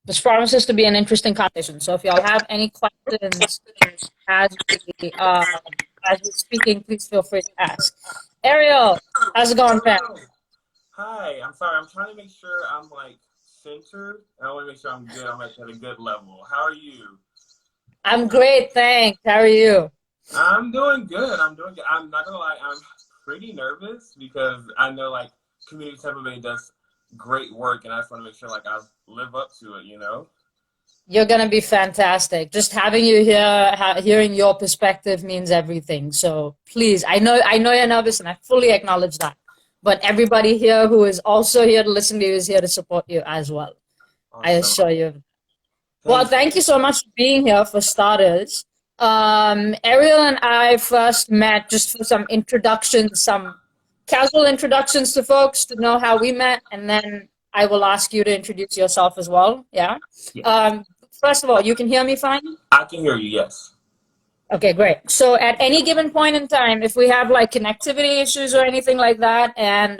This promises to be an interesting conversation. So if y'all have any questions as we as we're speaking, please feel free to ask. Ariel, how's it going, fam? Hello. Hi. I'm sorry. I'm trying to make sure I'm like centered. I want to make sure I'm good. I'm at a good level. How are you? I'm great, thanks. How are you? I'm doing good. I'm doing good. I'm not gonna lie. I'm pretty nervous because I know like Community Tampa Bay does great work, and I just want to make sure like I live up to it. You know. You're gonna be fantastic. Just having you here, hearing your perspective means everything. So please, I know you're nervous, and I fully acknowledge that. But everybody here who is also here to listen to you is here to support you as well. I Awesome. assure you. Well, Thank thank you. you so much for being here for starters. Ariel and I first met just for some introductions, some casual introductions to folks to know how we met, and then I will ask you to introduce yourself as well. Yeah. Yeah. Um, First of all, you can hear me fine? I can hear you. Yes. Okay, great. So at any given point in time, if we have like connectivity issues or anything like that, and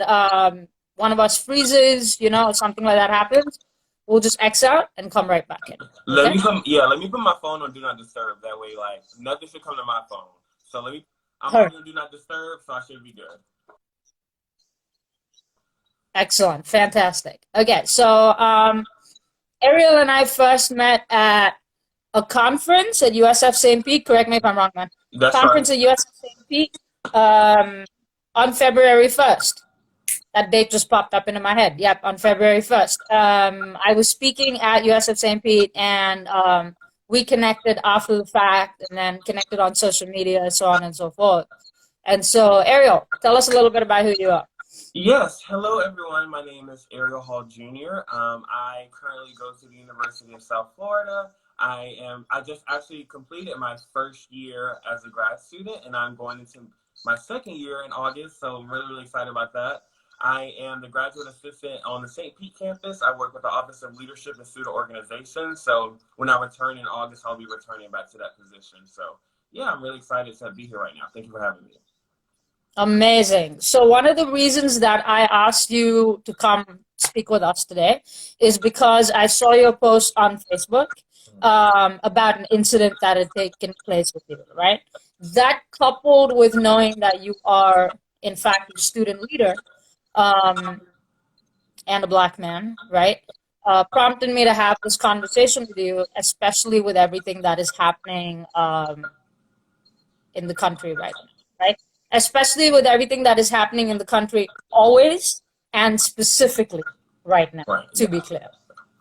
one of us freezes, you know, or something like that happens, we'll just X out and come right back in. Let Okay? me come. Yeah. Let me put my phone on Do Not Disturb. That way, like nothing should come to my phone. So let me. I'm already on Do Not Disturb, so I should be good. Excellent. Fantastic. Okay, so Ariel and I first met at a conference at USF St. Pete. Correct me if I'm wrong, man. That's right. Conference at USF St. Pete on February 1st. That date just popped up into my head. Yep, on February 1st. I was speaking at USF St. Pete, and we connected after the fact and then connected on social media, so on and so forth. And so, Ariel, tell us a little bit about who you are. Yes, hello everyone. My name is Ariel Hall Jr. I currently go to the University of South Florida. I just actually completed my first year as a grad student, and I'm going into my second year in August, so I'm really excited about that. I am the graduate assistant on the St. Pete campus. I work with the Office of Leadership and Student Organization, so when I return in August, I'll be returning back to that position. So yeah, I'm really excited to be here right now. Thank you for having me. Amazing. So one of the reasons that I asked you to come speak with us today is because I saw your post on Facebook about an incident that had taken place with you, right? That coupled with knowing that you are, in fact, a student leader um, and a black man, right? Prompted me to have this conversation with you, especially with everything that is happening in the country right now, right? Especially with everything that is happening in the country always and specifically right now, Right, to yeah. be clear.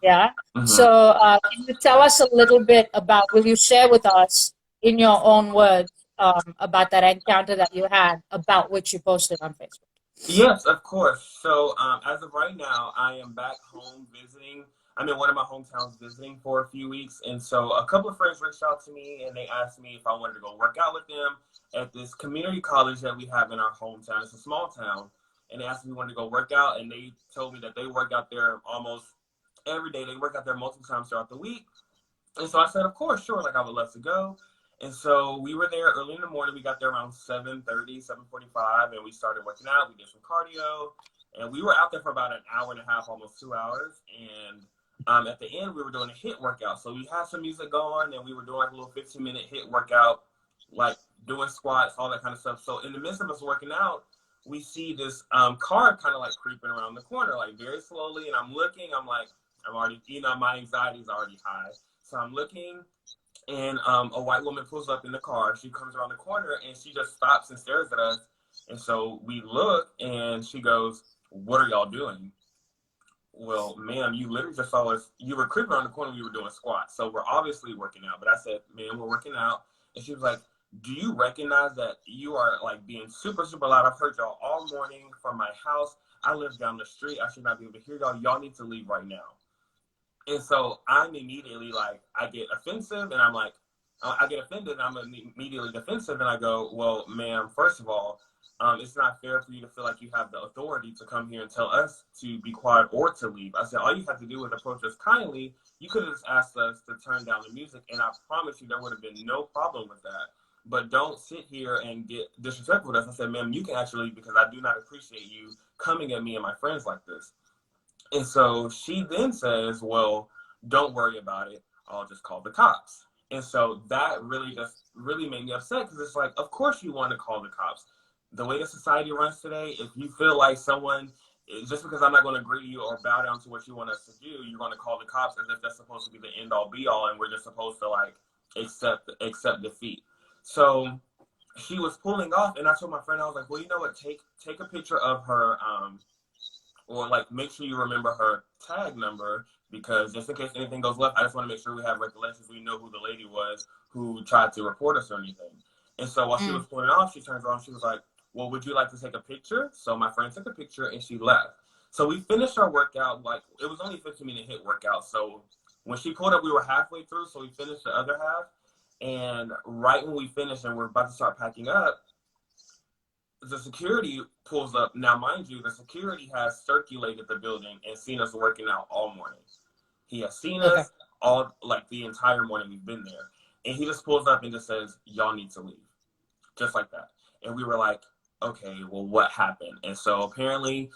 Yeah. Hmm. So can you tell us a little bit about, will you share with us in your own words about that encounter that you had about which you posted on Facebook? Yes, of course. So, as of right now, I am back home visiting. I'm in one of my hometowns visiting for a few weeks. And so, a couple of friends reached out to me and they asked me if I wanted to go work out with them at this community college that we have in our hometown. It's a small town. And they asked me if we wanted to go work out. And they told me that they work out there almost every day. They work out there multiple times throughout the week. And so I said, of course, sure, like I would love to go. And so we were there early in the morning. We got there around 7:30, 7:45, and we started working out. We did some cardio, and we were out there for about an hour and a half, almost 2 hours. And at the end, we were doing a hit workout. So we had some music going, and we were doing like a little 15-minute hit workout, like doing squats, all that kind of stuff. So in the midst of us working out, we see this car kind of like creeping around the corner, like very slowly. And I'm looking, I'm like, I'm already, my anxiety is already high. So I'm looking, and a white woman pulls up in the car. She comes around the corner, and she just stops and stares at us. And so we look, and she goes, "What are y'all doing?" Well, ma'am, you literally just saw us. You were creeping around the corner. We were doing squats. So we're obviously working out. But I said, "Ma'am, we're working out." And she was like, "Do you recognize that you are like being super loud? I've heard y'all all morning from my house. I live down the street. I should not be able to hear y'all. Y'all need to leave right now." And so I'm immediately like, I get offensive, and I'm like, I get offended, and I'm immediately defensive, and I go, "Well, ma'am, first of all, it's not fair for you to feel like you have the authority to come here and tell us to be quiet or to leave." I said, "All you have to do is approach us kindly. You could have just asked us to turn down the music, and I promise you there would have been no problem with that. But don't sit here and get disrespectful with us." I said, "Ma'am, you can actually, because I do not appreciate you coming at me and my friends like this." And so she then says, "Well, Don't worry about it. I'll just call the cops. And so that really made me upset because it's like, of course you want to call the cops. The way the society runs today, if you feel like someone, just because I'm not going to agree to you or bow down to what you want us to do, you're going to call the cops as if that's supposed to be the end all be all, and we're just supposed to like accept defeat. So she was pulling off, and I told my friend, I was like, well, you know what? Take a picture of her, or like make sure you remember her tag number, because just in case anything goes left, I just want to make sure we have recollections. We know who the lady was who tried to report us or anything. And so while she was pulling off, she turns around, she was like, well, would you like to take a picture? So my friend took a picture and she left. So we finished our workout. Like, it was only a 15-minute HIIT workout. So when she pulled up, we were halfway through. So we finished the other half. And right when we finished and we're about to start packing up, the security pulls up. Now, mind you, the security has circulated the building and seen us working out all morning. He has seen us all, like, the entire morning we've been there. And he just pulls up and just says, y'all need to leave. Just like that. And we were like, okay, well, what happened? And so apparently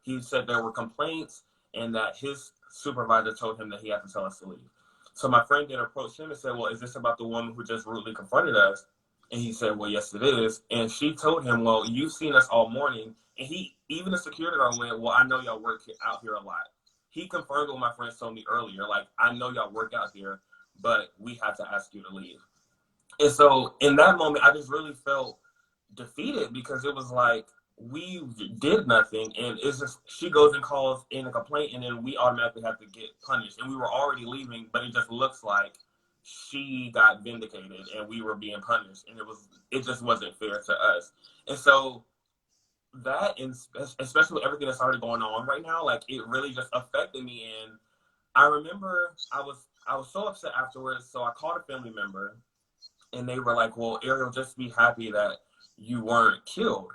he said there were complaints and that his supervisor told him that he had to tell us to leave. So my friend then approached him and said, well, is this about the woman who just rudely confronted us? And he said, well, yes, it is. And she told him, well, you've seen us all morning. And even the security guard went, well, I know y'all work out here a lot. He confirmed what my friend told me earlier. Like, I know y'all work out here, but we had to ask you to leave. And so in that moment, I just really felt defeated because it was like, we did nothing, and it's just she goes and calls in a complaint, and then we automatically have to get punished. And we were already leaving, but it just looks like she got vindicated and we were being punished, and it just wasn't fair to us. And so that, and especially with everything that's already going on right now, like, it really just affected me. And I remember I was so upset afterwards. So I called a family member, and they were like, well, Ariel, just be happy that you weren't killed.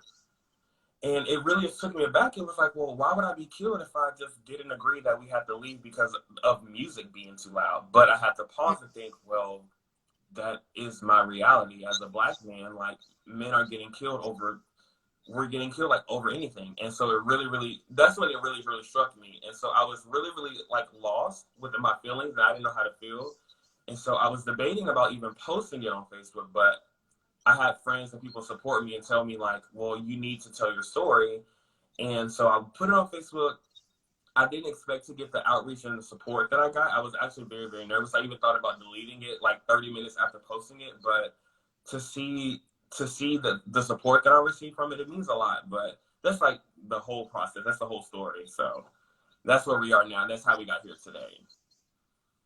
And it really took me aback. It was like, well, why would I be killed if I just didn't agree that we had to leave because of music being too loud? But I had to pause and think, well, that is my reality as a Black man. Like, men are getting killed we're getting killed like over anything. And so it really, that's when it really struck me. And so I was really, like, lost within my feelings, and I didn't know how to feel. And so I was debating about even posting it on Facebook, but I had friends and people support me and tell me, like, well, you need to tell your story. And so I put it on Facebook. I didn't expect to get the outreach and the support that I got. I was actually very, very nervous. I even thought about deleting it like 30 minutes after posting it. But to see the support that I received from it, it means a lot. But that's like the whole process. That's the whole story. So that's where we are now. That's how we got here today.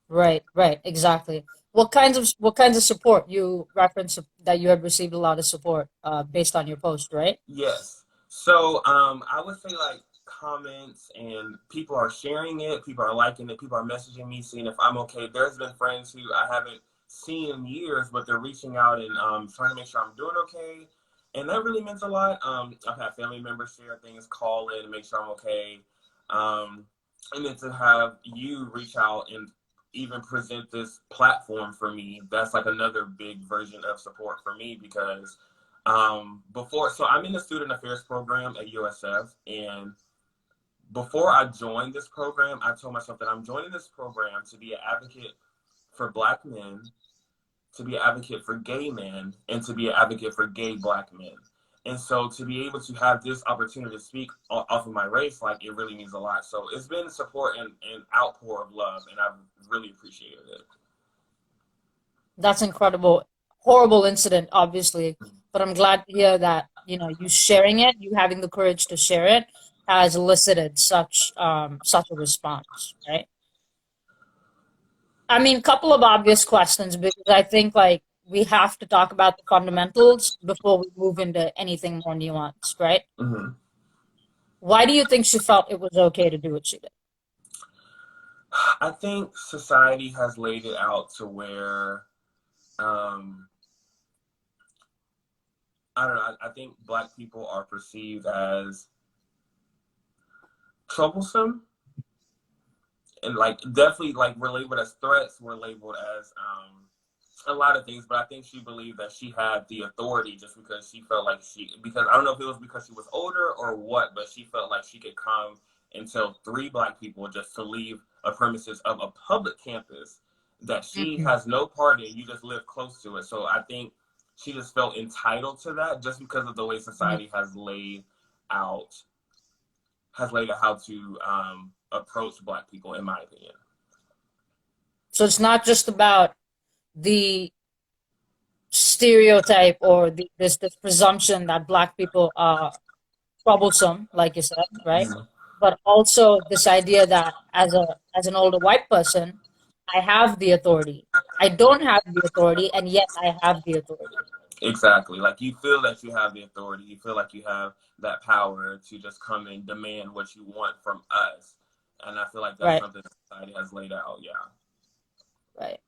Right, exactly. What kinds of support? You referenced that you have received a lot of support based on your post, right? Yes. So I would say, like, comments, and people are sharing it, people are liking it, people are messaging me, seeing if I'm okay. There's been friends who I haven't seen in years, but they're reaching out and trying to make sure I'm doing okay. And that really meant a lot. I've had family members share things, call in, and make sure I'm okay. And then to have you reach out and even present this platform for me, that's like another big version of support for me, because so I'm in the student affairs program at USF, and before I joined this program, I told myself that I'm joining this program to be an advocate for Black men, to be an advocate for gay men, and to be an advocate for gay Black men. And so to be able to have this opportunity to speak off of my race, like, it really means a lot. So it's been support and outpour of love, and I've really appreciated it. That's incredible. Horrible incident, obviously, but I'm glad to hear that, you sharing it, you having the courage to share it, has elicited such a response, right? I mean, couple of obvious questions, because I think, like, we have to talk about the fundamentals before we move into anything more nuanced, right? Mm-hmm. Why do you think she felt it was okay to do what she did? I think society has laid it out to where, I don't know, I think Black people are perceived as troublesome, and, like, definitely, like, we're labeled as threats, we're labeled as a lot of things. But I think she believed that she had the authority just because she felt like because I don't know if it was because she was older or what, but she felt like she could come and tell 3 Black people just to leave a premises of a public campus that she has no part in. You just live close to it. So I think she just felt entitled to that just because of the way society has laid out how to approach Black people, in my opinion. So it's not just about the stereotype or this presumption that Black people are troublesome, like you said, right? But also this idea that as an older white person, I have the authority. I don't have the authority, and yet I have the authority. Exactly. Like, you feel that you have the authority. You feel like you have that power to just come and demand what you want from us. And I feel like that's something that society has laid out. Yeah. Right.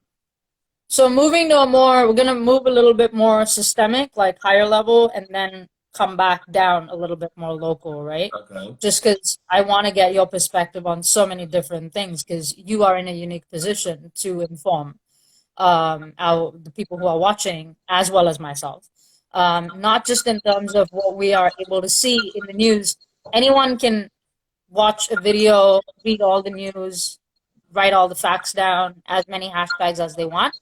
So moving to we're going to move a little bit more systemic, like higher level, and then come back down a little bit more local, right? Okay. Just because I want to get your perspective on so many different things, because you are in a unique position to inform the people who are watching, as well as myself. Not just in terms of what we are able to see in the news. Anyone can watch a video, read all the news, write all the facts down, as many hashtags as they want.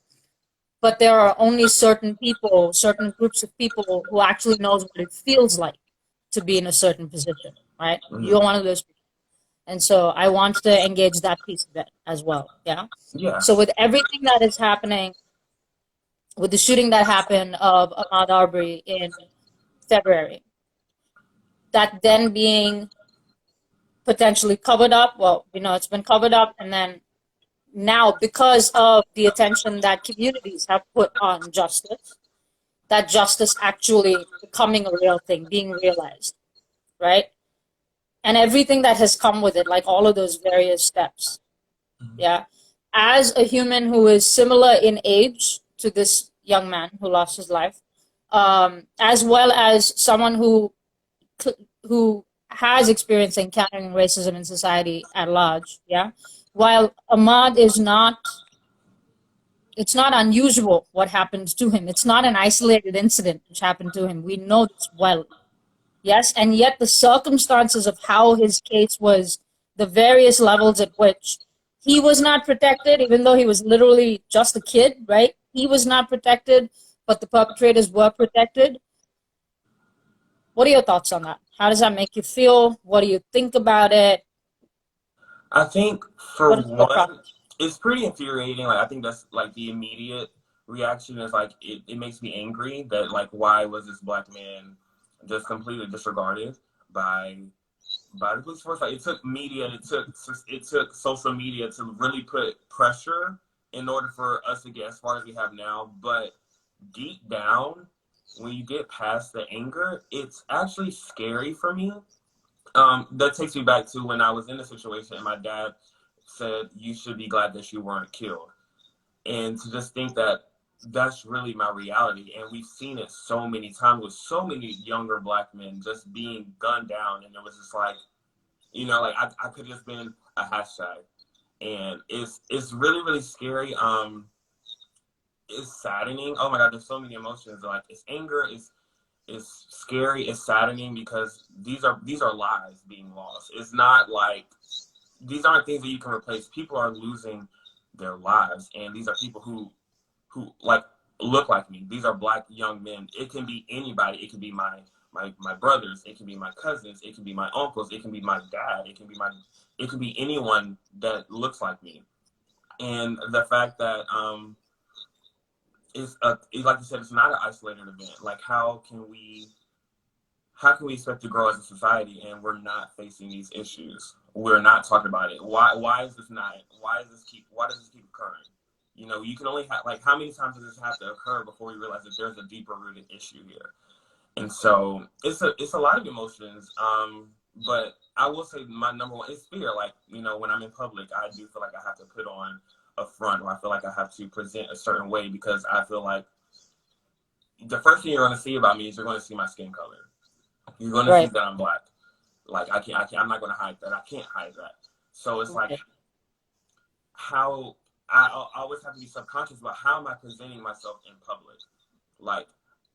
But there are only certain people, certain groups of people who actually knows what it feels like to be in a certain position, right? You're one of those people. And so I want to engage that piece of it as well, yeah? Yeah. So with everything that is happening, with the shooting that happened of Ahmaud Arbery in February, that then being potentially covered up, well, it's been covered up, and then now, because of the attention that communities have put on justice, that justice actually becoming a real thing, being realized, right? And everything that has come with it, like all of those various steps. Yeah. As a human who is similar in age to this young man who lost his life, as well as someone who has experience encountering racism in society at large, yeah. While Ahmaud is not, it's not unusual what happened to him. It's not an isolated incident which happened to him. We know this well. Yes, and yet the circumstances of how his case was, the various levels at which he was not protected, even though he was literally just a kid, right? He was not protected, but the perpetrators were protected. What are your thoughts on that? How does that make you feel? What do you think about it? I think, for one, it's pretty infuriating. Like, I think that's like the immediate reaction is like, it makes me angry that, like, why was this Black man just completely disregarded by the police force? Like, it took media and it took social media to really put pressure in order for us to get as far as we have now. But deep down, when you get past the anger, it's actually scary for me. That takes me back to when I was in a situation and my dad said, "You should be glad that you weren't killed." And to just think that that's really my reality. And we've seen it so many times with so many younger Black men just being gunned down. And it was just like, like I could have just been a hashtag. And it's really, really scary. It's saddening. Oh my God, there's so many emotions. Like, it's anger, it's scary, it's saddening, because these are lives being lost. It's not like, these aren't things that you can replace. People are losing their lives, and these are people who like look like me. These are Black young men. It can be anybody. It can be my brothers. It can be my cousins. It can be my uncles. It can be my dad. It can be anyone that looks like me. And the fact that like you said, it's not an isolated event. Like, how can we expect to grow as a society and we're not facing these issues? We're not talking about it. Why does this keep occurring? You can only have, like, how many times does this have to occur before we realize that there's a deeper rooted issue here? And so it's a lot of emotions. But I will say my number one is fear. Like, when I'm in public, I do feel like I have to put on a front, or I feel like I have to present a certain way, because I feel like the first thing you're going to see about me is you're going to see my skin color. You're going to see that I'm Black. Like, I'm not going to hide that. I can't hide that. So it's like, how I always have to be subconscious about how am I presenting myself in public. Like,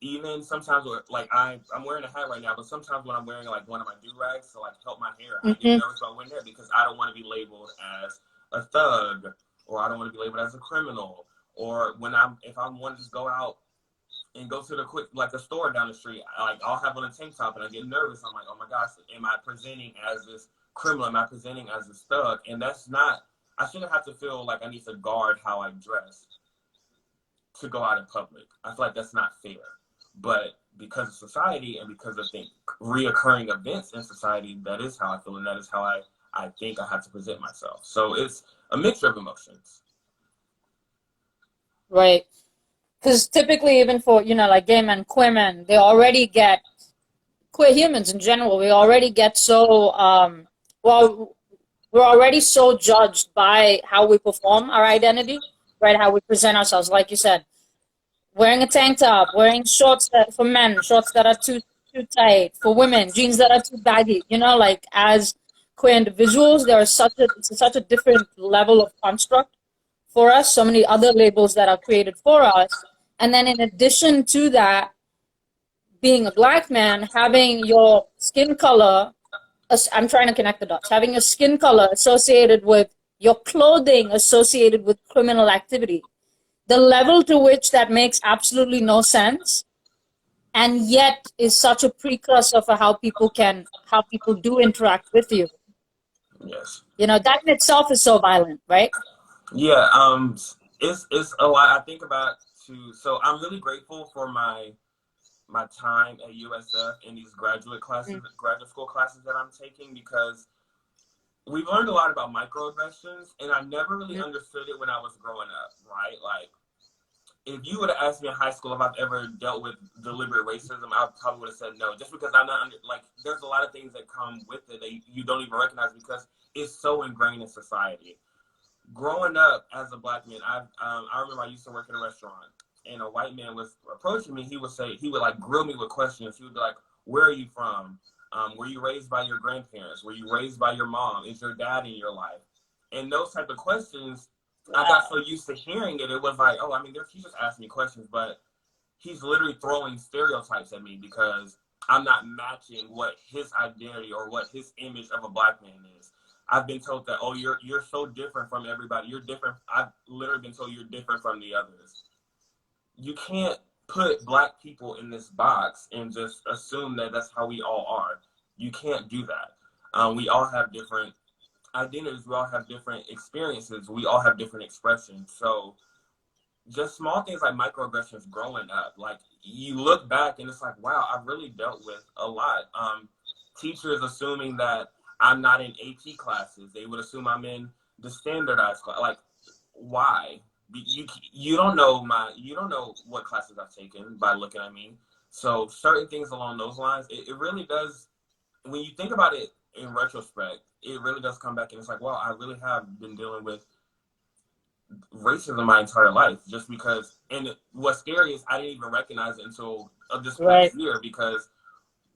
even sometimes, like I'm wearing a hat right now, but sometimes when I'm wearing like one of my do-rags to like help my hair, I get nervous about wearing that because I don't want to be labeled as a thug, or I don't want to be labeled as a criminal, or if I want to just go out and go to the store down the street, I'll have on a tank top and I get nervous. I'm like, oh my gosh, am I presenting as this criminal? Am I presenting as this thug? And that's not. I shouldn't have to feel like I need to guard how I dress to go out in public. I feel like that's not fair. But because of society and because of reoccurring events in society, that is how I feel, and that is how I think I have to present myself. So it's a mixture of emotions. Right. Because typically, even for, like gay men, queer men, queer humans in general, we already get so, we're already so judged by how we perform our identity, right? How we present ourselves, like you said. Wearing a tank top, wearing shorts for men, shorts that are too tight. For women, jeans that are too baggy. Like as queer individuals, it's such a different level of construct for us. So many other labels that are created for us. And then in addition to that, being a black man, having your skin color, I'm trying to connect the dots, having your skin color associated with your clothing associated with criminal activity. The level to which that makes absolutely no sense, and yet is such a precursor for how people do interact with you. Yes. That in itself is so violent, right? Yeah. It's a lot. I think about too. So I'm really grateful for my time at USF in these graduate school classes that I'm taking, because we've learned a lot about microaggressions, and I never really understood it when I was growing up, right? Like, if you would have asked me in high school if I've ever dealt with deliberate racism, I probably would have said no, just because I'm not there's a lot of things that come with it that you don't even recognize because it's so ingrained in society. Growing up as a black man, I remember I used to work in a restaurant, and a white man was approaching me. He would like grill me with questions. He would be like, "Where are you from? Were you raised by your grandparents? Were you raised by your mom? Is your dad in your life?" And those type of questions, I got so used to hearing it. It was like, oh, I mean, he's just asking me questions, but he's literally throwing stereotypes at me because I'm not matching what his identity or what his image of a black man is. I've been told that, oh, you're so different from everybody. You're different. I've literally been told you're different from the others. You can't put black people in this box and just assume that that's how we all are. You can't do that. We all have different identities. We all have different experiences. We all have different expressions. So just small things like microaggressions growing up, like you look back and it's like, wow, I've really dealt with a lot. Teachers assuming that I'm not in AP classes. They would assume I'm in the standardized class. Like, why? You don't know what classes I've taken by looking at me. So certain things along those lines, it really does. When you think about it in retrospect, it really does come back and it's like, wow, I really have been dealing with racism my entire life, just because. And what's scary is I didn't even recognize it until this past year, because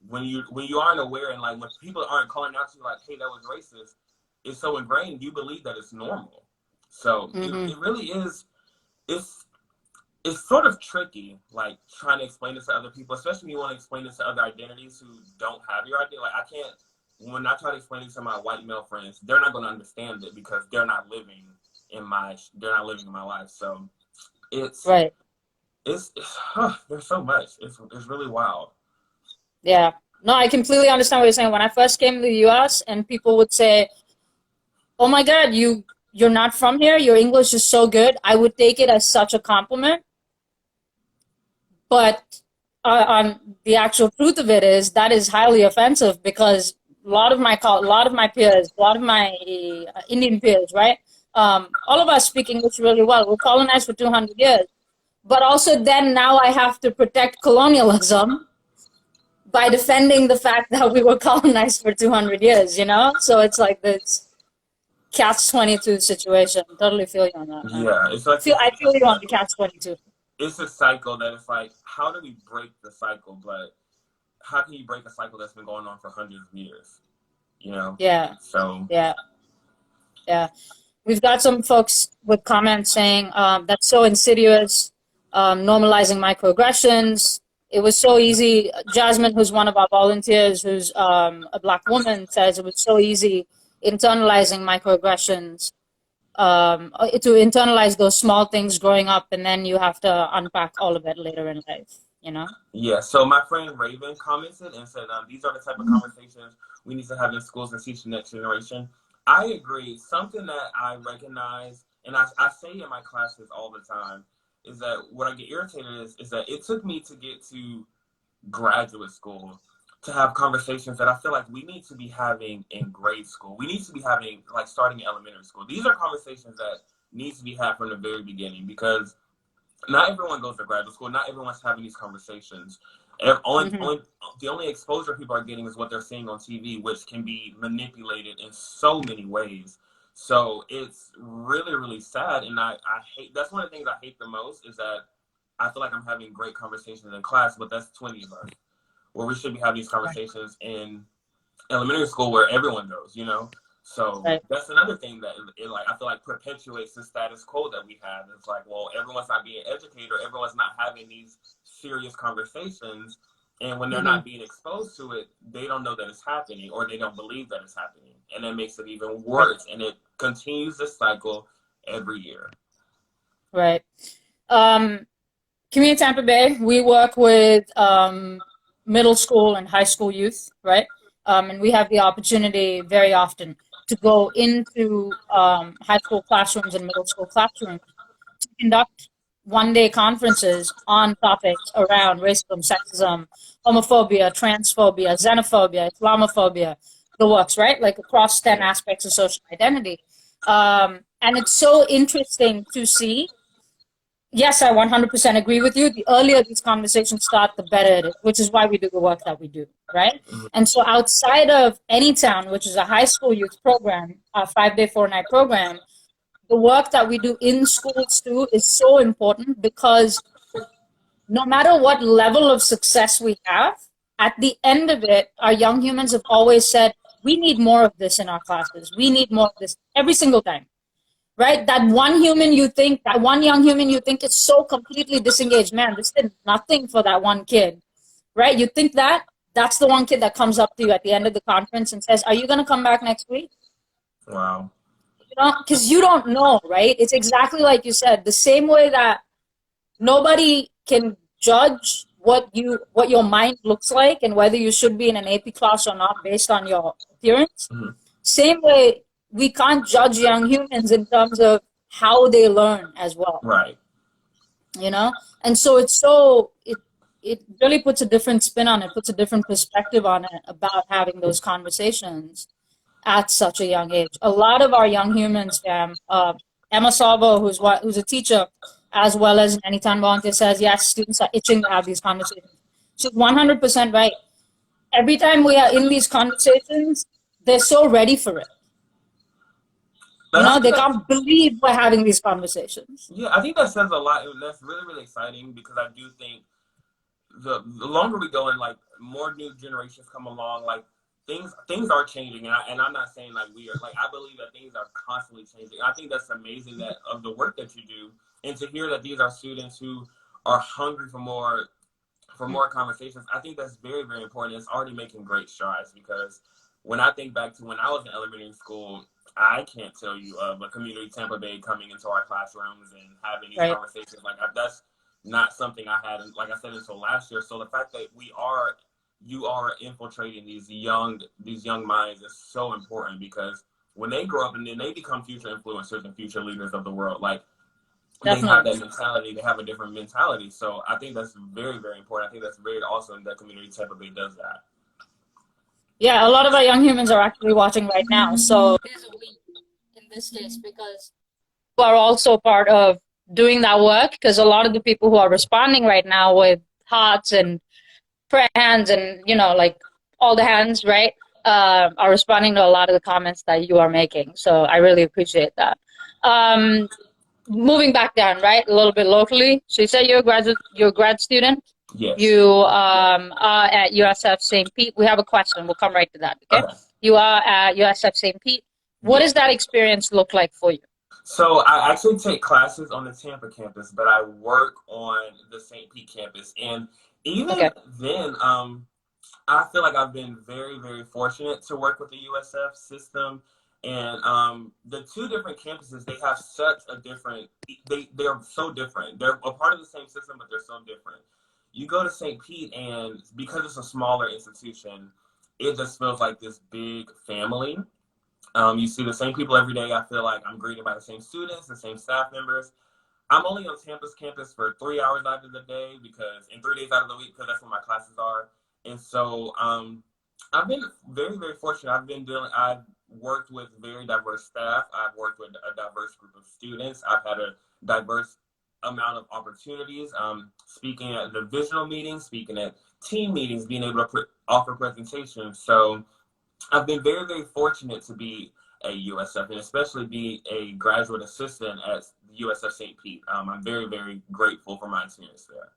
when you aren't aware, and like when people aren't calling out to you like, hey, that was racist, it's so ingrained, you believe that it's normal. So it really is. It's sort of tricky, like trying to explain this to other people, especially when you want to explain this to other identities who don't have your identity. Like I can't. When I try to explain it to my white male friends, they're not going to understand it because they're not living in my life. So it's right. It's there's so much. It's really wild. Yeah. No, I completely understand what you're saying. When I first came to the US and people would say, "Oh my God, you're not from here. Your English is so good." I would take it as such a compliment. But the actual truth of it is that is highly offensive, because a lot of my peers, a lot of my Indian peers, right? All of us speak English really well. We're colonized for 200 years. But also then now I have to protect colonialism by defending the fact that we were colonized for 200 years, So it's like this catch-22 situation. Totally feel you on that. Yeah, it's like I feel you on the catch-22. It's a cycle that it's like, how do we break the cycle? But how can you break a cycle that's been going on for hundreds of years? Yeah. So yeah. We've got some folks with comments saying that's so insidious, normalizing microaggressions. It was so easy. Jasmine, who's one of our volunteers, who's a Black woman, says it was so easy internalizing microaggressions, to internalize those small things growing up, and then you have to unpack all of it later in life, you know? Yeah, so my friend Raven commented and said, these are the type of conversations we need to have in schools and teach the next generation. I agree. Something that I recognize, and I say in my classes all the time, is that what I get irritated is that it took me to get to graduate school to have conversations that I feel like we need to be having in grade school. We need to be having, like, starting in elementary school. These are conversations that need to be had from the very beginning, because not everyone goes to graduate school. Not everyone's having these conversations. The only exposure people are getting is what they're seeing on TV, which can be manipulated in so many ways. So it's really, really sad. And I hate, that's one of the things I hate the most, is that I feel like I'm having great conversations in class, but that's 20 of us, where we should be having these conversations in elementary school where everyone goes, you know? So that's another thing that like, I feel like perpetuates the status quo that we have. It's like, well, everyone's not being educated, or everyone's not having these serious conversations. And when they're not being exposed to it, they don't know that it's happening, or they don't believe that it's happening. And that makes it even worse. And it continues this cycle every year. Right. Community Tampa Bay, we work with middle school and high school youth, right? And we have the opportunity very often to go into high school classrooms and middle school classrooms to conduct one-day conferences on topics around racism, sexism, homophobia, transphobia, xenophobia, Islamophobia, the works, right? Like across 10 aspects of social identity. And it's so interesting to see. Yes, I 100% agree with you. The earlier these conversations start, the better it is, which is why we do the work that we do, right? And so outside of Anytown, which is a high school youth program, a 5-day, 4-night program, the work that we do in schools too is so important, because no matter what level of success we have, at the end of it, our young humans have always said, we need more of this in our classes. We need more of this every single time. Right? That one human you think, that one young human you think is so completely disengaged. Man, this did nothing for that one kid. Right? You think that? That's the one kid that comes up to you at the end of the conference and says, are you going to come back next week? Wow. You know, because you don't know, right? It's exactly like you said. The same way that nobody can judge what your mind looks like and whether you should be in an AP class or not based on your appearance. Same way, we can't judge young humans in terms of how they learn as well. Right. You know? And so it really puts a different spin on it, puts a different perspective on it about having those conversations at such a young age. A lot of our young humans, Emma Salvo, who's a teacher, as well as an Anytime volunteer, says, yes, students are itching to have these conversations. She's 100% right. Every time we are in these conversations, they're so ready for it. You know, they can't believe we're having these conversations. Yeah, I think that says a lot. That's really, really exciting, because I do think the longer we go and, like, more new generations come along, like, things are changing. And I'm not saying, like, we are, like, I believe that things are constantly changing. I think that's amazing, that of the work that you do, and to hear that these are students who are hungry for more conversations. I think that's very, very important. It's already making great strides, because when I think back to when I was in elementary school, I can't tell you of a community Tampa Bay coming into our classrooms and having these conversations. Like, that's not something I had, like I said, until last year. So the fact that you are infiltrating these young minds is so important, because when they grow up and then they become future influencers and future leaders of the world, like, they have that mentality, they have a different mentality. So I think that's very, very important. I think that's very awesome that community Tampa Bay does that. Yeah, a lot of our young humans are actually watching right now. So there's a we in this case, because we are also part of doing that work, because a lot of the people who are responding right now with hearts and prayer hands and, you know, like all the hands, right, are responding to a lot of the comments that you are making. So I really appreciate that. Moving back down, right, a little bit locally. So you said you're a grad student. Yes. You are at USF St. Pete. We have a question. We'll come right to that. Okay. You are at USF St. Pete. What does that experience look like for you? So I actually take classes on the Tampa campus, but I work on the St. Pete campus, and Even Okay. then, I feel like I've been very, very fortunate to work with the USF system. And the two different campuses, they have such a different, they're so different. They're a part of the same system, but they're so different. You go to St. Pete, and because it's a smaller institution, it just feels like this big family. You see the same people every day. I feel like I'm greeted by the same students, the same staff members. I'm only on campus for 3 hours out of the day because, and 3 days out of the week because that's when my classes are. And so I've been very, very fortunate. I've worked with very diverse staff. I've worked with a diverse group of students. I've had a diverse amount of opportunities. Speaking at divisional meetings, speaking at team meetings, being able to offer presentations. So I've been very, very fortunate to be a USF and especially be a graduate assistant at USF St. Pete. I'm very, very grateful for my experience there.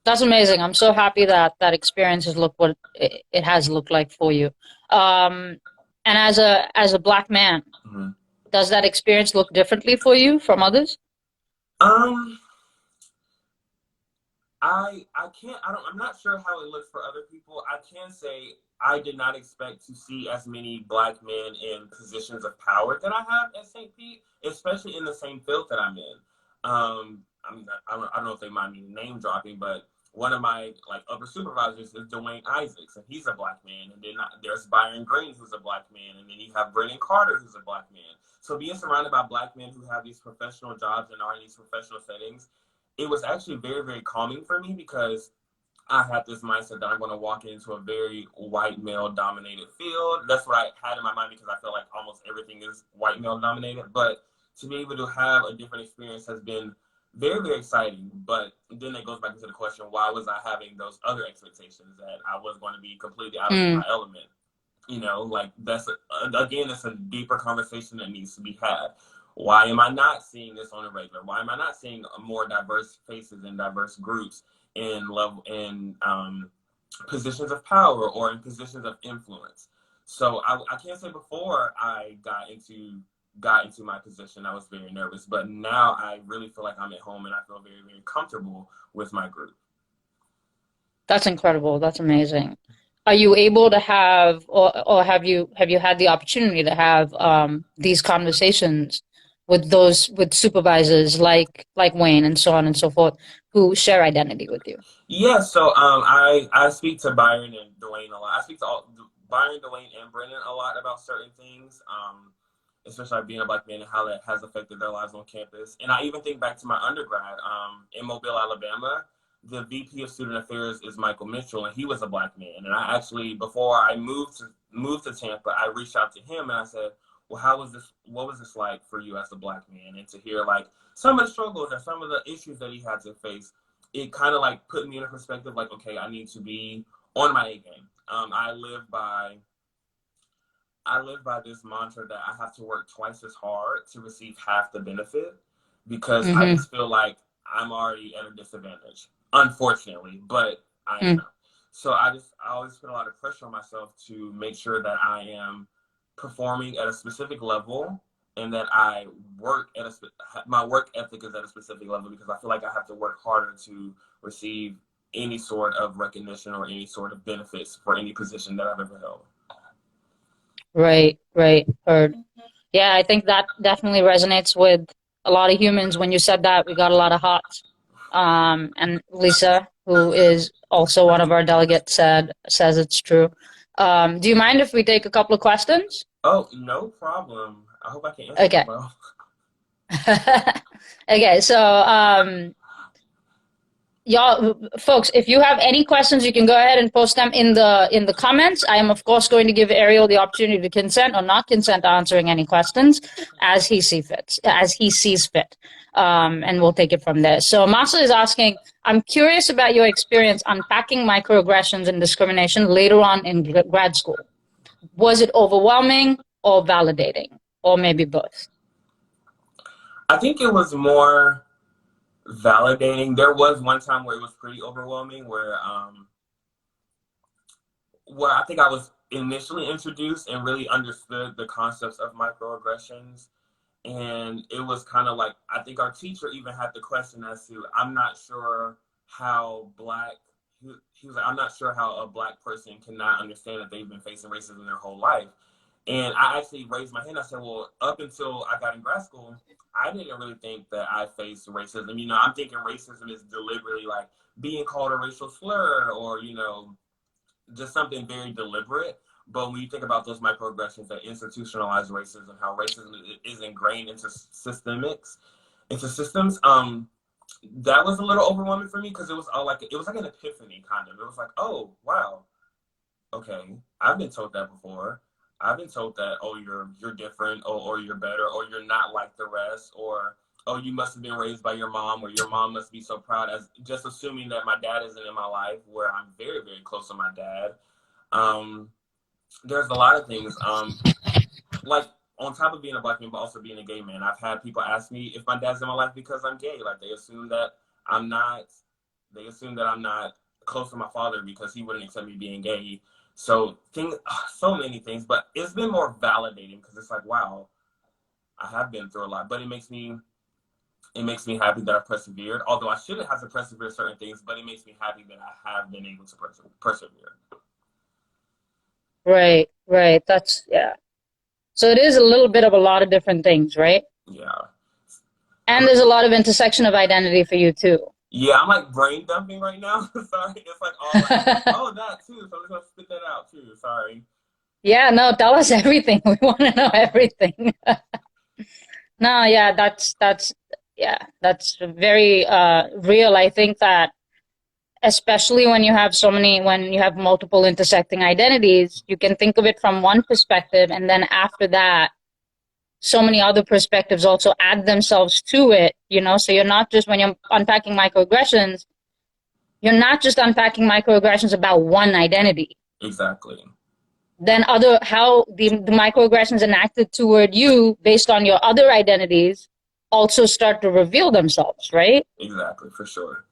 That's amazing. I'm so happy that that experience has looked what it has looked like for you. And as a black man, Mm-hmm. does that experience look differently for you from others? Um, I'm not sure how it looks for other people. I can say I did not expect to see as many black men in positions of power that I have at St. Pete, especially in the same field that I'm in. I don't know if they mind me name dropping, but one of my like upper supervisors is Dwayne Isaacs, and he's a black man. And then there's Byron Green, who's a black man, and then you have Brennan Carter, who's a black man. So being surrounded by black men who have these professional jobs and are in these professional settings, it was actually very, very calming for me because I had this mindset that I'm going to walk into a very white male dominated field. That's what I had in my mind because I feel like almost everything is white male dominated. But to be able to have a different experience has been very, very exciting. But then it goes back into the question, why was I having those other expectations that I was going to be completely out of my element? You know, like again, it's a deeper conversation that needs to be had. Why am I not seeing this on a regular? Why am I not seeing more diverse faces and diverse groups in positions of power or in positions of influence? So I can't say before I got into my position I was very nervous, but now I really feel like I'm at home and I feel very, very comfortable with my group. That's incredible. That's amazing. Are you able to have, or have you had the opportunity to have these conversations with those with supervisors like Wayne and so on and so forth who share identity with you? Yeah, so I speak to Byron and Dwayne a lot. I speak to Byron, Dwayne, and Brennan a lot about certain things, especially being a black man and how that has affected their lives on campus. And I even think back to my undergrad in Mobile, Alabama. The VP of Student Affairs is Michael Mitchell, and he was a black man. And I actually, before I moved to Tampa, I reached out to him and I said, "Well, how was this? What was this like for you as a black man?" And to hear like some of the struggles and some of the issues that he had to face, it kind of like put me in a perspective like, okay, I need to be on my A game. I live by this mantra that I have to work twice as hard to receive half the benefit because I Mm-hmm. just feel like I'm already at a disadvantage, unfortunately, but I am. So I always put a lot of pressure on myself to make sure that I am performing at a specific level and that I work at my work ethic is at a specific level because I feel like I have to work harder to receive any sort of recognition or any sort of benefits for any position that I've ever held. Right, right. Heard. Yeah, I think that definitely resonates with a lot of humans. When you said that, we got a lot of hearts. And Lisa, who is also one of our delegates, says it's true. Do you mind if we take a couple of questions? Oh, no problem. I hope I can answer them Okay. well. Okay, so y'all folks, if you have any questions, you can go ahead and post them in the comments. I am of course going to give Ariel the opportunity to consent or not consent to answering any questions as he sees fit. And we'll take it from there. So Masa is asking, I'm curious about your experience unpacking microaggressions and discrimination later on in grad school. Was it overwhelming or validating, or maybe both? I think it was more validating. There was one time where it was pretty overwhelming where I think I was initially introduced and really understood the concepts of microaggressions. And it was kind of like, I think our teacher even had the question as to, I'm not sure how he was like, I'm not sure how a Black person cannot understand that they've been facing racism their whole life. And I actually raised my hand. I said, well, up until I got in grad school, I didn't really think that I faced racism. You know, I'm thinking racism is deliberately like being called a racial slur or, you know, just something very deliberate. But when you think about those microaggressions that institutionalize racism, how racism is ingrained into systems, that was a little overwhelming for me because it was like an epiphany kind of. It was like, oh wow, okay, I've been told that before. I've been told that, oh, you're different, or you're better, or you're not like the rest, or oh, you must have been raised by your mom, or your mom must be so proud. As just assuming that my dad isn't in my life, where I'm very, very close to my dad. There's a lot of things. Like on top of being a Black man, but also being a gay man, I've had people ask me if my dad's in my life because I'm gay. Like they assume that I'm not. They assume that I'm not close to my father because he wouldn't accept me being gay. So so many things, but it's been more validating because it's like, wow, I have been through a lot, but it makes me happy that I persevered. Although I shouldn't have to persevere certain things, but it makes me happy that I have been able to persevere. Right, right. That's, yeah. So it is a little bit of a lot of different things, right? Yeah. And there's a lot of intersection of identity for you too. Yeah, I'm like brain dumping right now. Sorry, it's like all like, oh, that too. So I'm just gonna spit that out too. Sorry. Yeah, no, tell us everything. We want to know everything. No, yeah, that's very real. I think that especially when you have when you have multiple intersecting identities, you can think of it from one perspective, and then after that, so many other perspectives also add themselves to it, you know? So you're not just, when you're unpacking microaggressions, you're not just unpacking microaggressions about one identity. Exactly. Then how the microaggressions enacted toward you based on your other identities also start to reveal themselves, right? Exactly, for sure.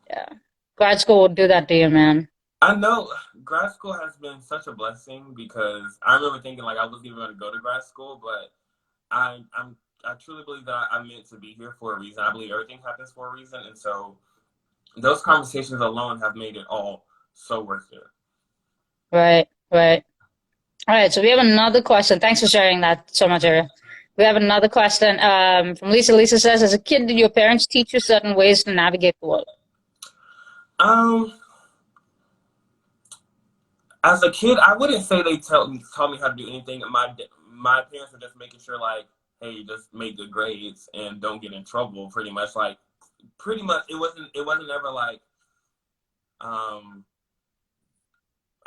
Yeah. Grad school will do that to you, man. I know grad school has been such a blessing because I remember thinking like I wasn't even going to go to grad school, but I truly believe that I'm meant to be here for a reason. I believe everything happens for a reason, and so those conversations alone have made it all so worth it. Right, right. All right, so we have another question. Thanks for sharing that so much, Ariel. We have another question from Lisa. Lisa says, as a kid, did your parents teach you certain ways to navigate the world? As a kid, I wouldn't say they taught me how to do anything. My parents were just making sure, like, hey, just make good grades and don't get in trouble. Pretty much, it wasn't ever like, I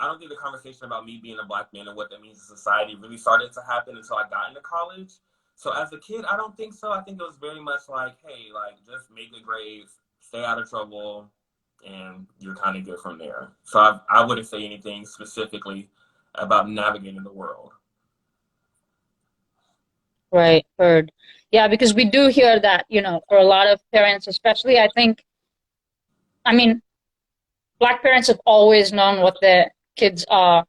don't think the conversation about me being a Black man and what that means in society really started to happen until I got into college. So as a kid, I don't think so. I think it was very much like, hey, like just make good grades, stay out of trouble, and you're kind of good from there. So I wouldn't say anything specifically about navigating the world. Right, heard. Yeah, because we do hear that, you know, for a lot of parents, especially, I mean, Black parents have always known what their kids are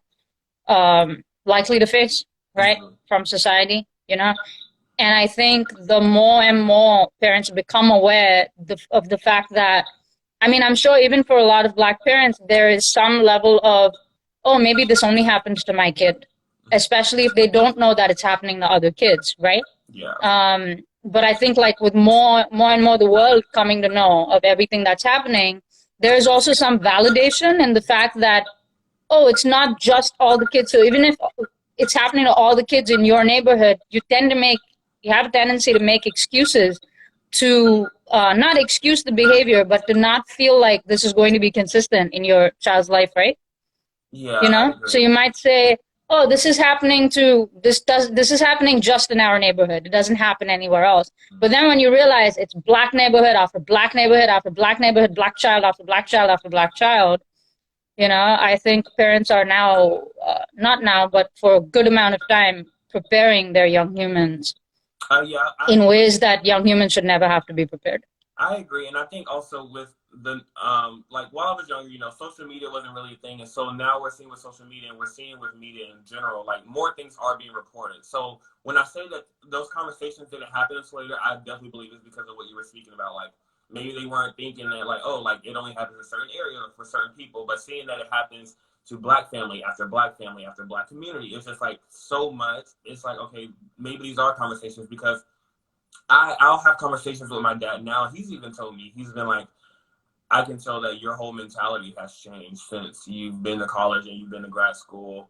likely to face, right, from society, you know? And I think the more and more parents become aware of the fact that, I mean, I'm sure even for a lot of Black parents, there is some level of, oh, maybe this only happens to my kid, especially if they don't know that it's happening to other kids, right? Yeah. But I think like with more and more the world coming to know of everything that's happening, there's also some validation in the fact that, oh, it's not just all the kids. So even if it's happening to all the kids in your neighborhood, you have a tendency to make excuses to not excuse the behavior, but to not feel like this is going to be consistent in your child's life, right? Yeah. You know, so you might say, oh, this is happening just in our neighborhood. It doesn't happen anywhere else. But then when you realize it's Black neighborhood after Black neighborhood after Black neighborhood, Black child after Black child after Black child, you know, I think parents are now, not now, but for a good amount of time, preparing their young humans in ways that young humans should never have to be prepared. I agree. And I think also with the, like while I was younger, you know, social media wasn't really a thing. And so now we're seeing with social media and we're seeing with media in general, like more things are being reported. So when I say that those conversations didn't happen until later, I definitely believe it's because of what you were speaking about, like maybe they weren't thinking that like, oh, like it only happens in a certain area for certain people, but seeing that it happens to Black family after Black family after Black community, it's just like so much. It's like, okay, maybe these are conversations, because I'll have conversations with my dad now. He's even told me, he's been like, I can tell that your whole mentality has changed since you've been to college and you've been to grad school.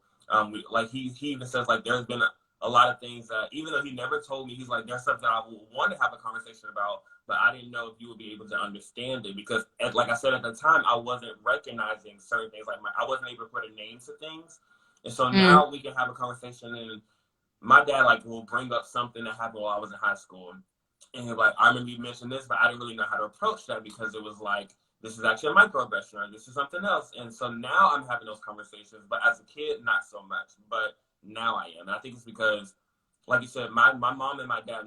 Like he even says like there's been a lot of things that, even though he never told me, he's like, there's stuff that I want to have a conversation about, but I didn't know if you would be able to understand it, because like I said at the time, I wasn't recognizing certain things. Like I wasn't able to put a name to things. And so now we can have a conversation, and my dad like will bring up something that happened while I was in high school. And he's like, I remember you mentioned this, but I didn't really know how to approach that, because it was like, this is actually a microaggression, or this is something else. And so now I'm having those conversations, but as a kid, not so much. But now I am. And I think it's because, like you said, my mom and my dad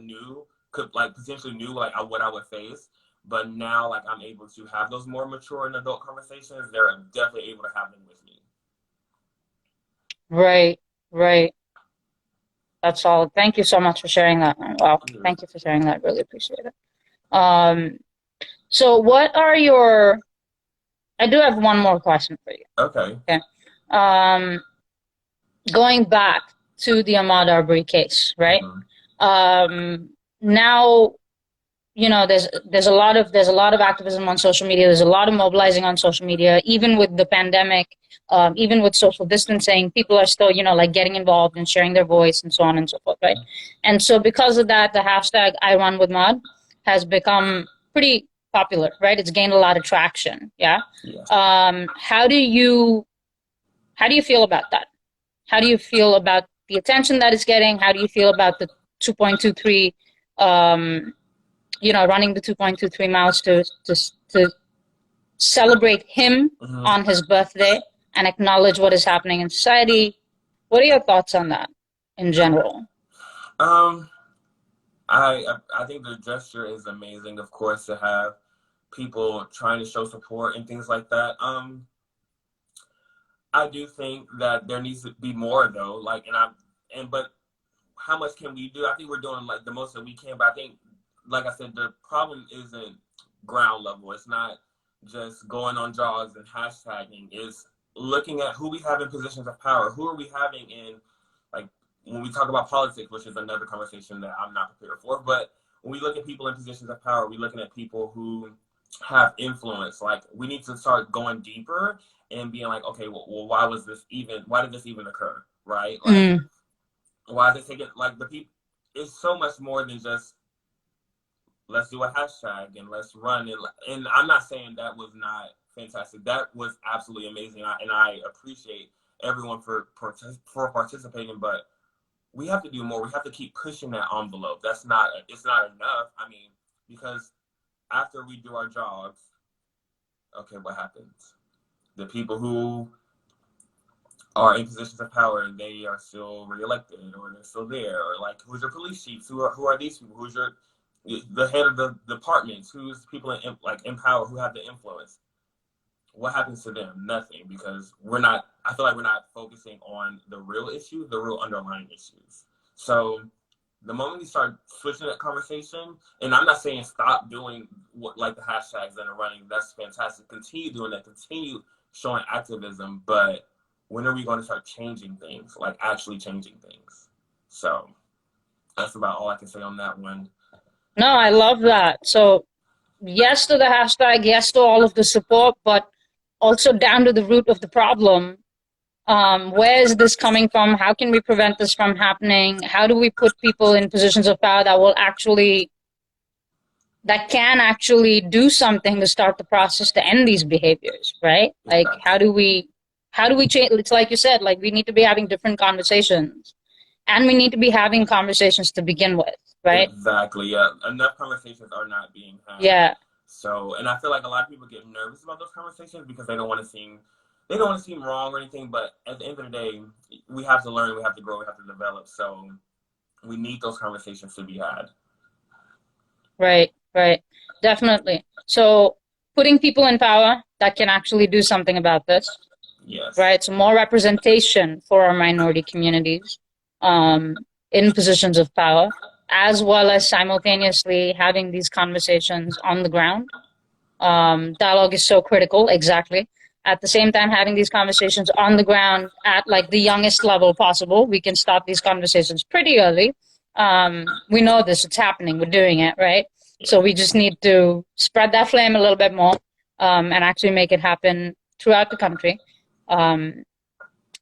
potentially knew like what I would face. But now, like, I'm able to have those more mature and adult conversations. They're definitely able to have them with me. Right, right. That's solid. Thank you so much for sharing that. Wow, thank you for sharing that. Really appreciate it. So what are your, I do have one more question for you. Okay. Okay. Going back to the Ahmaud Arbery case, right? Now, you know, there's a lot of activism on social media. There's a lot of mobilizing on social media. Even with the pandemic, even with social distancing, people are still, you know, like getting involved and sharing their voice and so on and so forth, right? And so because of that, the hashtag I Run With Maud has become pretty popular, right? It's gained a lot of traction. Yeah. How do you feel about that? How do you feel about the attention that it's getting? How do you feel about the 2.23, you know, running the 2.23 miles to celebrate him on his birthday and acknowledge what is happening in society? What are your thoughts on that in general? I think the gesture is amazing, of course, to have people trying to show support and things like that. I do think that there needs to be more, though. Like, but how much can we do? I think we're doing like the most that we can. But I think, like I said, the problem isn't ground level. It's not just going on jogs and hashtagging. It's looking at who we have in positions of power. Who are we having in, like, when we talk about politics, which is another conversation that I'm not prepared for. But when we look at people in positions of power, we're looking at people who have influence. Like, we need to start going deeper and being like, okay, well, why did this even occur, right? Like, why is it taking, like, the people, it's so much more than just, let's do a hashtag and let's run. And I'm not saying that was not fantastic. That was absolutely amazing. And I appreciate everyone for participating, but we have to do more. We have to keep pushing that envelope. It's not enough. I mean, because after we do our jogs, okay, what happens? The people who are in positions of power, they are still reelected, or they're still there, or like, who's your police chiefs? Who are these people? Who's the head of the departments? Who's people in power who have the influence? What happens to them? Nothing, because I feel like we're not focusing on the real issues, the real underlying issues. So the moment we start switching that conversation, and I'm not saying stop doing like the hashtags that are running, that's fantastic. Continue doing that, continue showing activism, but when are we going to start changing things, like actually changing things? So that's about all I can say on that one. No, I love that. So yes to the hashtag, yes to all of the support, but also down to the root of the problem. Where is this coming from? How can we prevent this from happening? How do we put people in positions of power that can actually do something to start the process to end these behaviors, right? Like, how do we change? It's like you said, like, we need to be having different conversations, and we need to be having conversations to begin with, right? Exactly. Yeah. Enough conversations are not being had. Yeah. So, and I feel like a lot of people get nervous about those conversations because they don't want to seem wrong or anything. But at the end of the day, we have to learn, we have to grow, we have to develop. So we need those conversations to be had. Right. Right. Definitely. So putting people in power that can actually do something about this. Yes. Right. So more representation for our minority communities in positions of power, as well as simultaneously having these conversations on the ground Dialogue is so critical, exactly. At the same time, having these conversations on the ground at like the youngest level possible, we can start these conversations pretty early. We know this, it's happening, we're doing it, right? So we just need to spread that flame a little bit more, and actually make it happen throughout the country.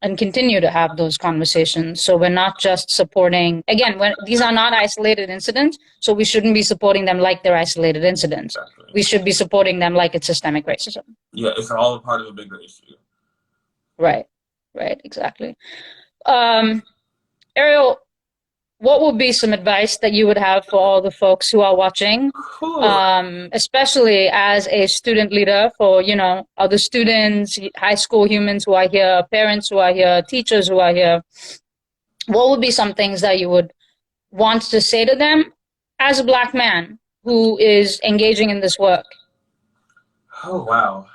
And continue to have those conversations. So we're not just supporting, again, when these are not isolated incidents, so we shouldn't be supporting them like they're isolated incidents. Exactly. We should be supporting them like it's systemic racism. Yeah, it's all a part of a bigger issue. Right, exactly. Ariel, what would be some advice that you would have for all the folks who are watching, especially as a student leader for, other students, high school humans who are here, parents who are here, teachers who are here? What would be some things that you would want to say to them as a Black man who is engaging in this work? Oh, wow.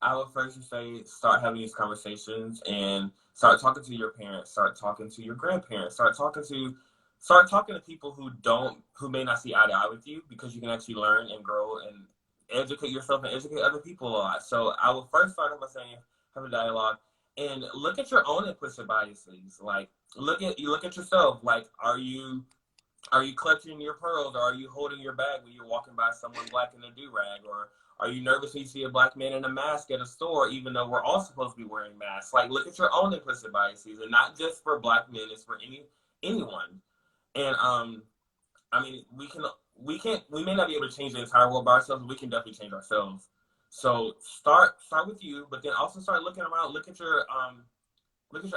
I would first say start having these conversations and start talking to your parents, start talking to your grandparents, start talking to people who may not see eye to eye with you, because you can actually learn and grow and educate yourself and educate other people a lot. So I would first start by saying have a dialogue and look at your own implicit biases. Like look at yourself. Like are you clutching your pearls, or are you holding your bag when you're walking by someone Black in a do-rag, or are you nervous when you see a Black man in a mask at a store, even though we're all supposed to be wearing masks? Like, look at your own implicit biases, and not just for Black men; it's for anyone. And I mean, we may not be able to change the entire world by ourselves, but we can definitely change ourselves. So start with you, but then also start looking around. Look at your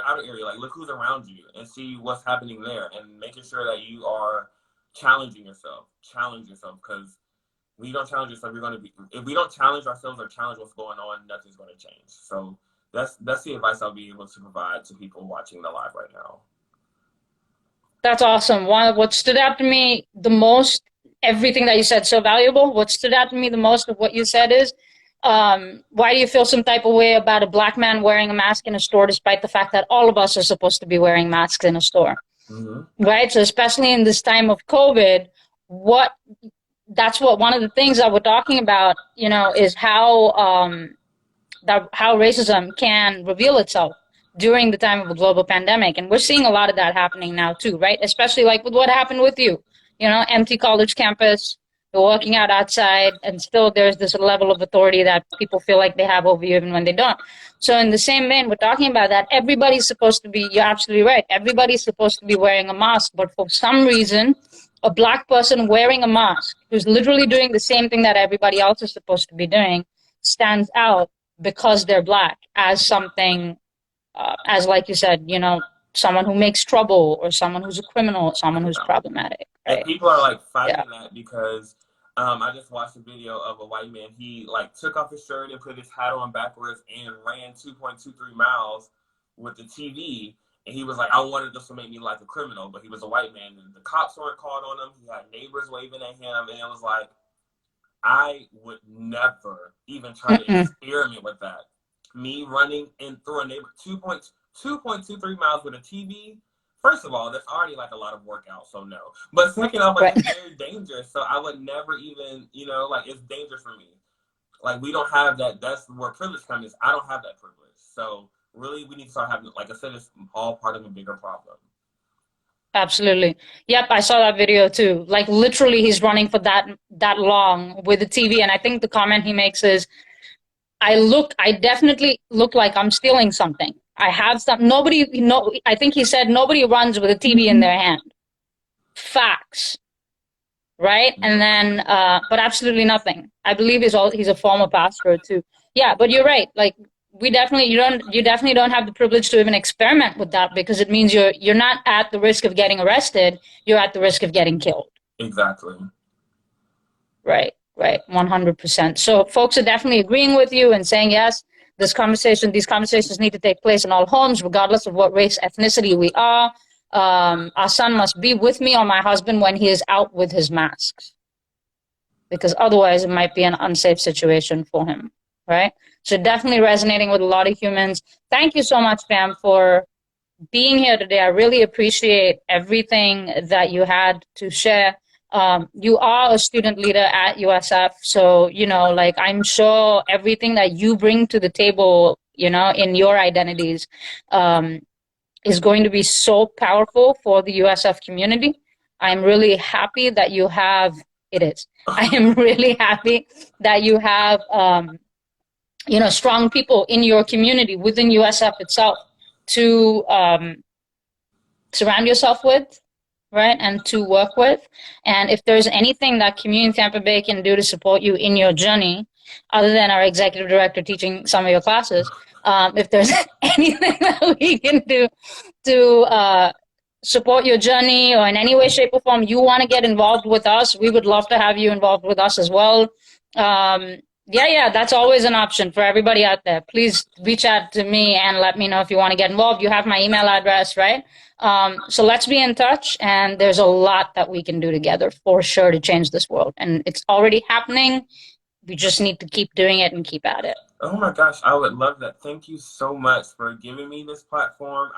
outer area, like look who's around you and see what's happening there, and making sure that you are challenging yourself. Challenge yourself, because when you don't challenge yourself, if we don't challenge ourselves or challenge what's going on, nothing's going to change. So that's the advice I'll be able to provide to people watching the live right now. That's awesome. What stood out to me the most, everything that you said, so valuable. What stood out to me the most of what you said is, why do you feel some type of way about a Black man wearing a mask in a store, despite the fact that all of us are supposed to be wearing masks in a store? Mm-hmm. Right? So especially in this time of COVID, that's what one of the things that we're talking about, is how racism can reveal itself during the time of a global pandemic. And we're seeing a lot of that happening now too, right? Especially like with what happened with you, empty college campus, you're walking out outside, and still there's this level of authority that people feel like they have over you even when they don't. So in the same vein, we're talking about that. Everybody's supposed to be, you're absolutely right, everybody's supposed to be wearing a mask, but for some reason, a Black person wearing a mask, who's literally doing the same thing that everybody else is supposed to be doing, stands out because they're Black as something, as like you said, someone who makes trouble, or someone who's a criminal, or someone who's problematic. Right? And people are like fighting that because I just watched a video of a white man. He like took off his shirt and put his hat on backwards and ran 2.23 miles with the TV. And he was like, I wanted this to make me like a criminal, but he was a white man, and the cops weren't called on him. He had neighbors waving at him, and it was like, I would never even try to experiment with that. Me running in through a neighbor 2.23 miles with a TV. First of all, that's already like a lot of workout, so no. But second off, like, it's very dangerous. So I would never even, like, it's dangerous for me. Like, we don't have that. That's where privilege comes in. I don't have that privilege. So really, we need to start having, like I said, it's all part of a bigger problem. Absolutely. Yep, I saw that video too. Like, literally, he's running for that long with the TV. And I think the comment he makes is, I definitely look like I'm stealing something. I have some, I think he said nobody runs with a TV in their hand. Facts. Right? And then, but absolutely nothing. I believe he's a former pastor too. Yeah, but you're right. Like, you definitely don't have the privilege to even experiment with that, because it means you're not at the risk of getting arrested. You're at the risk of getting killed. Exactly. Right. 100%. So folks are definitely agreeing with you and saying, yes, these conversations need to take place in all homes, regardless of what race, ethnicity we are. Our son must be with me or my husband when he is out with his masks, because otherwise it might be an unsafe situation for him, right? So definitely resonating with a lot of humans. Thank you so much, Pam, for being here today. I really appreciate everything that you had to share. You are a student leader at USF, so, you know, like, I'm sure everything that you bring to the table, you know, in your identities, is going to be so powerful for the USF community. I'm really happy that you have, it is. I am really happy that you have, you know, strong people in your community within USF itself to surround yourself with, right, and to work with. And if there's anything that Community Tampa Bay can do to support you in your journey, other than our executive director teaching some of your classes, if there's anything that we can do to support your journey, or in any way, shape, or form you want to get involved with us, we would love to have you involved with us as well. Yeah, that's always an option for everybody out there. Please reach out to me and let me know if you want to get involved. You have my email address, right? So let's be in touch, and there's a lot that we can do together for sure to change this world. And it's already happening. We just need to keep doing it and keep at it. Oh my gosh, I would love that. Thank you so much for giving me this platform.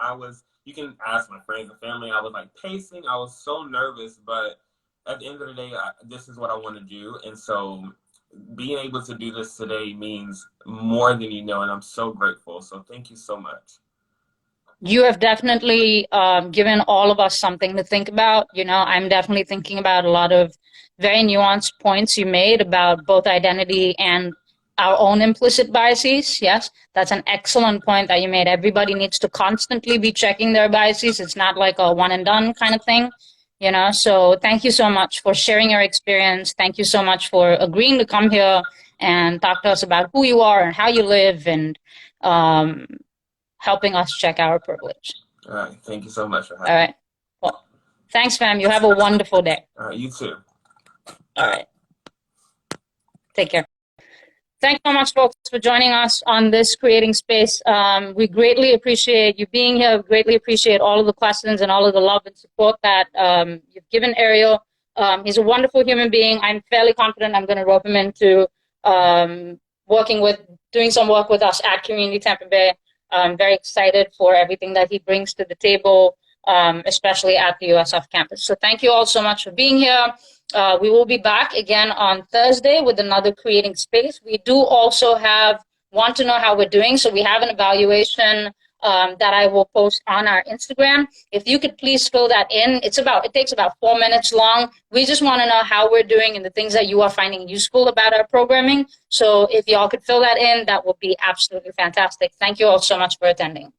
You can ask my friends and family, I was like pacing. I was so nervous, but at the end of the day, this is what I want to do. And so being able to do this today means more than you know, and I'm so grateful. So thank you so much. You have definitely given all of us something to think about. You know, I'm definitely thinking about a lot of very nuanced points you made about both identity and our own implicit biases. Yes, that's an excellent point that you made. Everybody needs to constantly be checking their biases. It's not like a one and done kind of thing, you know. So thank you so much for sharing your experience. Thank you so much for agreeing to come here and talk to us about who you are and how you live, and helping us check our privilege. All right. Thank you so much for having me. All right. Well, thanks, fam. You have a wonderful day. All right. You too. All right. Take care. Thanks so much, folks, for joining us on this creating space. We greatly appreciate you being here. We greatly appreciate all of the questions and all of the love and support that you've given Ariel. He's a wonderful human being. I'm fairly confident I'm going to rope him into doing some work with us at Community Tampa Bay. I'm very excited for everything that he brings to the table, especially at the USF campus. So thank you all so much for being here. We will be back again on Thursday with another Creating Space. We do also want to know how we're doing. So we have an evaluation that I will post on our Instagram. If you could please fill that in. It takes about 4 minutes long. We just want to know how we're doing and the things that you are finding useful about our programming. So if y'all could fill that in, that would be absolutely fantastic. Thank you all so much for attending.